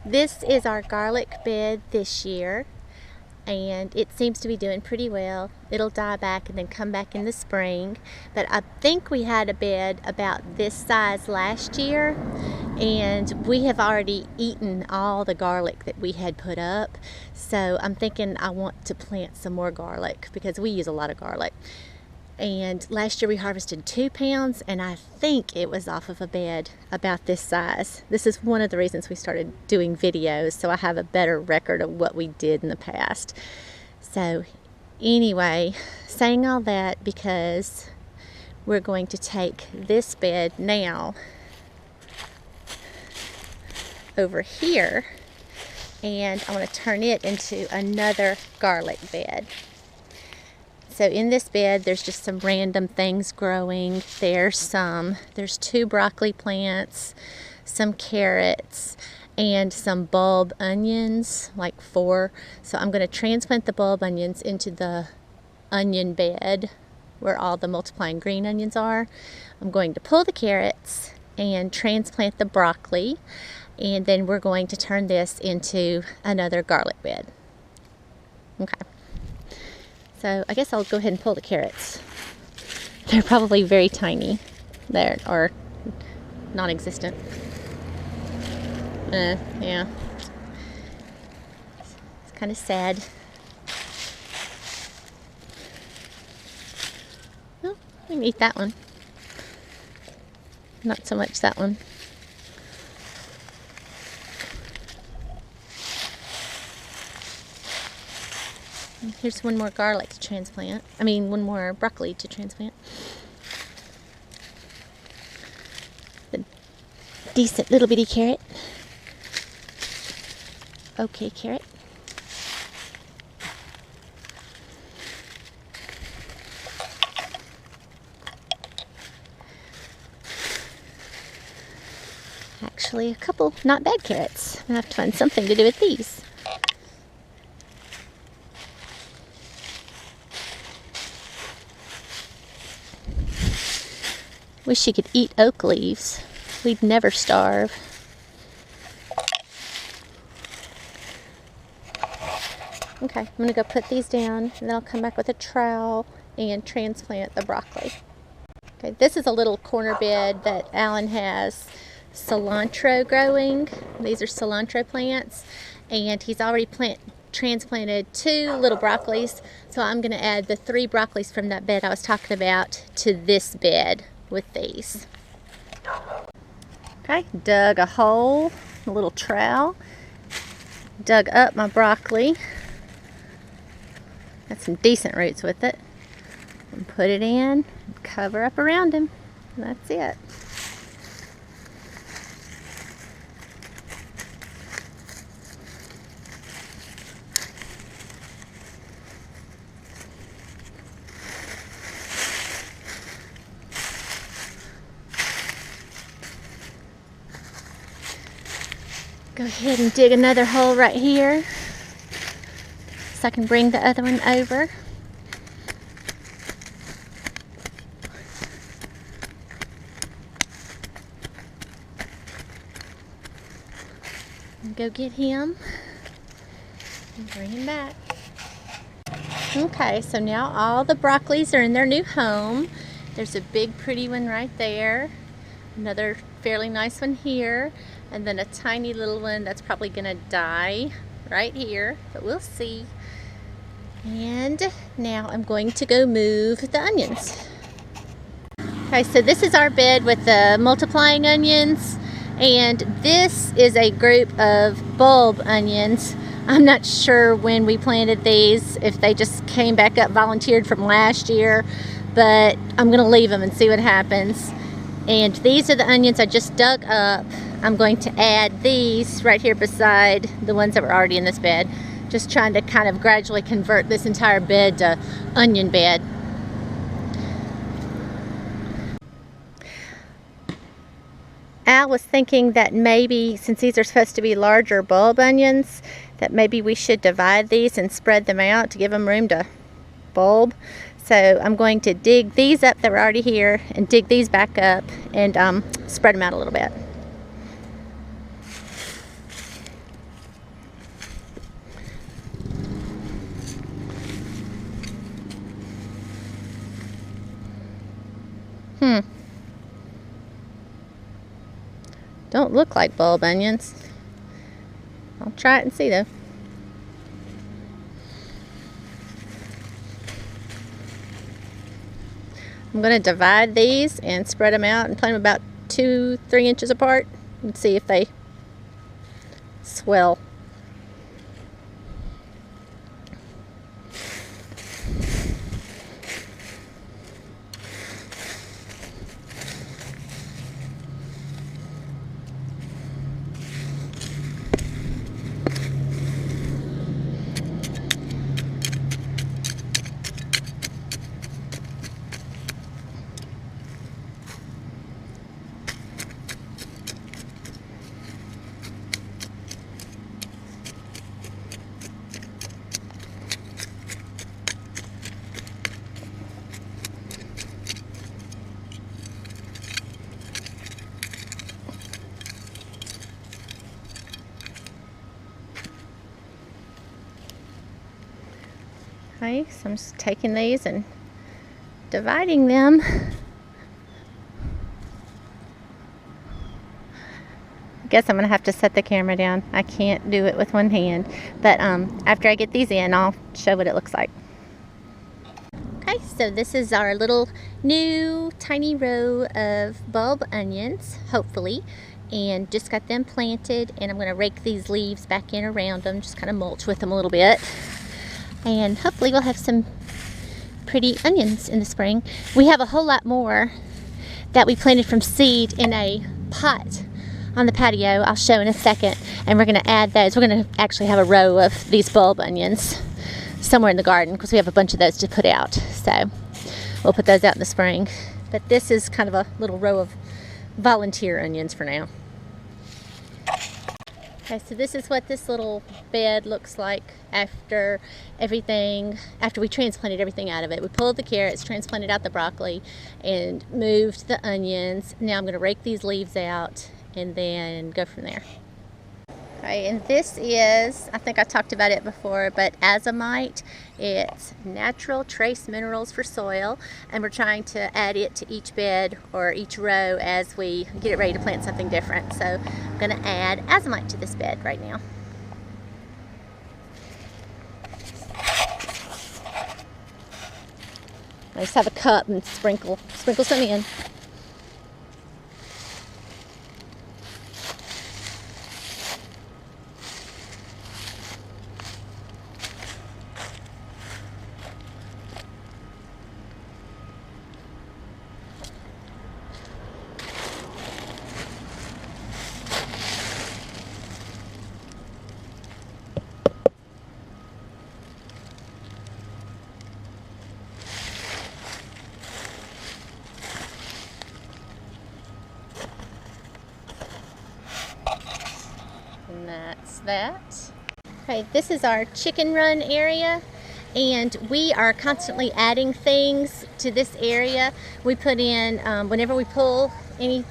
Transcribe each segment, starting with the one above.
This is our garlic bed this year, and it seems to be doing pretty well. It'll die back and then come back in the spring, but I think we had a bed about this size last year, and we have already eaten all the garlic that we had put up, so I'm thinking I want to plant some more garlic because we use a lot of garlic. And last year we harvested 2 pounds, and I think it was off of a bed about this size. This is one of the reasons we started doing videos, so I have a better record of what we did in the past. So anyway, saying all that because we're going to take this bed now over here, and I want to turn it into another garlic bed. So in this bed, there's just some random things growing. There's 2 broccoli plants, some carrots, and some bulb onions, like 4. So I'm going to transplant the bulb onions into the onion bed where all the multiplying green onions are. I'm going to pull the carrots and transplant the broccoli, and then we're going to turn this into another garlic bed. Okay. So I guess I'll go ahead and pull the carrots. They're probably very tiny there, or non-existent. Yeah. It's kind of sad. Oh, I can eat that one. Not so much that one. Here's one more garlic to transplant. One more broccoli to transplant. A decent little bitty carrot. Okay, carrot. Actually, a couple not bad carrots. I'm gonna have to find something to do with these. Wish you could eat oak leaves. We'd never starve. Okay, I'm going to go put these down, and then I'll come back with a trowel and transplant the broccoli. Okay, this is a little corner bed that Alan has cilantro growing. These are cilantro plants, and he's already transplanted 2 little broccolis, so I'm going to add the 3 broccolis from that bed I was talking about to this bed with these. Okay, dug a hole, a little trowel, dug up my broccoli, got some decent roots with it, and put it in, cover up around him, and that's it. Go ahead and dig another hole right here so I can bring the other one over. And go get him and bring him back. Okay, so now all the broccolis are in their new home. There's a big pretty one right there, another fairly nice one here, and then a tiny little one that's probably gonna die right here, but we'll see. And now I'm going to go move the onions. Okay, so this is our bed with the multiplying onions, and this is a group of bulb onions. I'm not sure when we planted these, if they just came back up volunteered from last year, but I'm gonna leave them and see what happens. And these are the onions I just dug up. I'm going to add these right here beside the ones that were already in this bed. Just trying to kind of gradually convert this entire bed to onion bed. Al was thinking that maybe, since these are supposed to be larger bulb onions, that maybe we should divide these and spread them out to give them room to bulb. So I'm going to dig these up that were already here and dig these back up and spread them out a little bit. Don't look like bulb onions. I'll try it and see though. I'm going to divide these and spread them out and plant them about 2-3 inches apart and see if they swell. Okay, so I'm just taking these and dividing them. I guess I'm going to have to set the camera down. I can't do it with one hand. But after I get these in, I'll show what it looks like. Okay, so this is our little new tiny row of bulb onions, hopefully. And just got them planted. And I'm going to rake these leaves back in around them, just kind of mulch with them a little bit. And hopefully we'll have some pretty onions in the spring. We have a whole lot more that we planted from seed in a pot on the patio. I'll show in a second. And we're going to add those. We're going to actually have a row of these bulb onions somewhere in the garden because we have a bunch of those to put out. So we'll put those out in the spring. But this is kind of a little row of volunteer onions for now. Okay, so this is what this little bed looks like after we transplanted everything out of it. We pulled the carrots, transplanted out the broccoli, and moved the onions. Now I'm going to rake these leaves out and then go from there. Okay, and this is, I think I talked about it before, but azomite. It's natural trace minerals for soil, and we're trying to add it to each bed or each row as we get it ready to plant something different. So I'm going to add azomite to this bed right now. I just have a cup and sprinkle some in. And that's that. Okay, this is our chicken run area, and we are constantly adding things to this area. We put in, whenever we pull any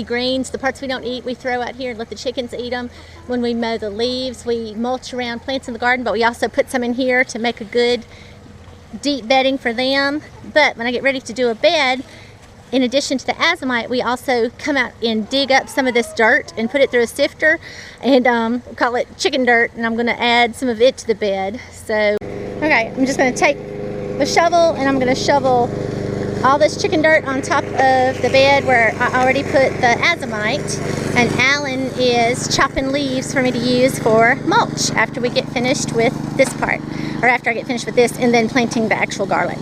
greens, the parts we don't eat, we throw out here and let the chickens eat them. When we mow the leaves, we mulch around plants in the garden, but we also put some in here to make a good deep bedding for them. But when I get ready to do a bed, in addition to the azomite, we also come out and dig up some of this dirt and put it through a sifter and call it chicken dirt, and I'm going to add some of it to the bed. So, okay, I'm just going to take the shovel and I'm going to shovel all this chicken dirt on top of the bed where I already put the azomite, and Alan is chopping leaves for me to use for mulch after we get finished with this part, or after I get finished with this and then planting the actual garlic.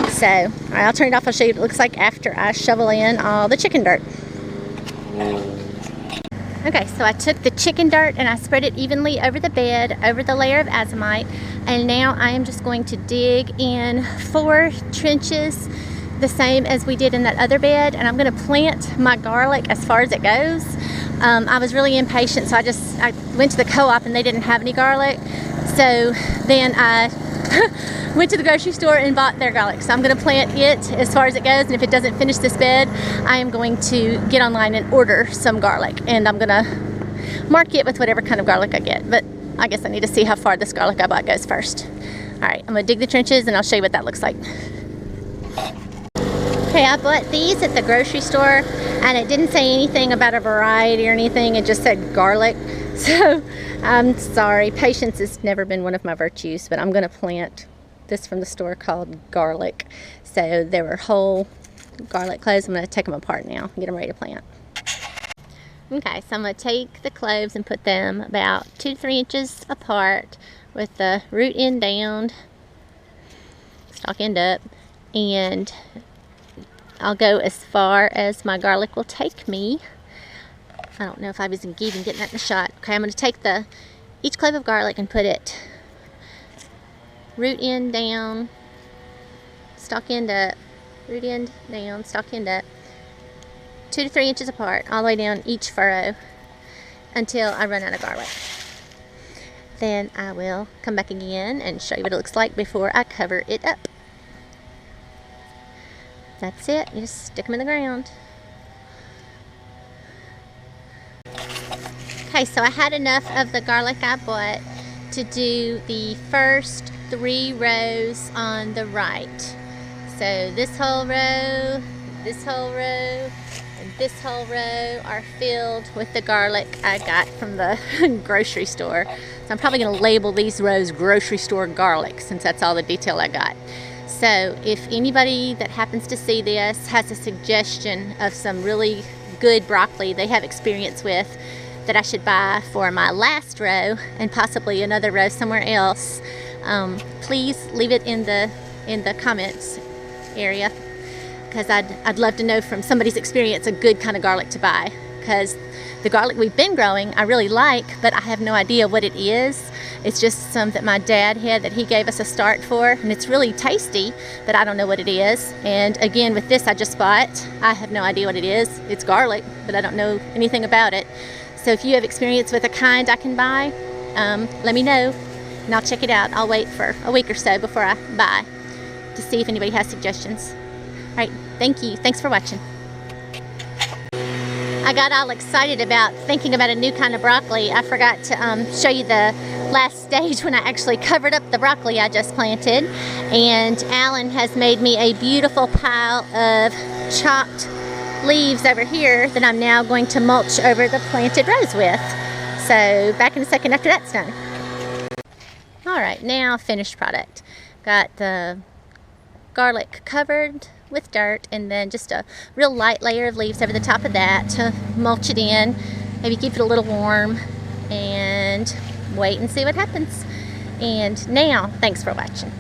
So, all right, I'll turn it off. I'll show you what it looks like after I shovel in all the chicken dirt. Okay, so I took the chicken dirt and I spread it evenly over the bed, over the layer of azomite, and now I am just going to dig in 4 trenches, the same as we did in that other bed, and I'm going to plant my garlic as far as it goes. I was really impatient, so I went to the co-op and they didn't have any garlic, so then I went to the grocery store and bought their garlic. So I'm going to plant it as far as it goes, and if it doesn't finish this bed, I am going to get online and order some garlic, and I'm going to mark it with whatever kind of garlic I get. But I guess I need to see how far this garlic I bought goes first. Alright, I'm going to dig the trenches and I'll show you what that looks like. Okay, I bought these at the grocery store, and it didn't say anything about a variety or anything. It just said garlic. So I'm sorry, patience has never been one of my virtues, but I'm going to plant this from the store called garlic. So there were whole garlic cloves. I'm going to take them apart now and get them ready to plant. Okay, so I'm going to take the cloves and put them about 2 to 3 inches apart with the root end down, stalk end up, and I'll go as far as my garlic will take me. I don't know if I was even getting that in the shot. Okay, I'm going to take each clove of garlic and put it root end down, stalk end up, root end down, stalk end up, 2 to 3 inches apart, all the way down each furrow until I run out of garlic. Then I will come back again and show you what it looks like before I cover it up. That's it. You just stick them in the ground. Okay, so I had enough of the garlic I bought to do the first 3 rows on the right. So this whole row, this whole row, and this whole row are filled with the garlic I got from the grocery store. So I'm probably going to label these rows grocery store garlic, since that's all the detail I got. So if anybody that happens to see this has a suggestion of some really good broccoli they have experience with that I should buy for my last row and possibly another row somewhere else, please leave it in the comments area, because I'd love to know from somebody's experience a good kind of garlic to buy, because the garlic we've been growing I really like, but I have no idea what it is. It's just some that my dad had that he gave us a start for, and it's really tasty, but I don't know what it is. And again, with this I just bought, I have no idea what it is. It's garlic, but I don't know anything about it. So if you have experience with a kind I can buy, let me know and I'll check it out. I'll wait for a week or so before I buy to see if anybody has suggestions. All right, thank you. Thanks for watching. I got all excited about thinking about a new kind of broccoli. I forgot to show you the last stage when I actually covered up the broccoli I just planted. And Alan has made me a beautiful pile of chopped leaves over here that I'm now going to mulch over the planted rows with. So back in a second after that's done. Alright, now finished product. Got the garlic covered with dirt and then just a real light layer of leaves over the top of that to mulch it in, maybe keep it a little warm, and wait and see what happens. And now, thanks for watching.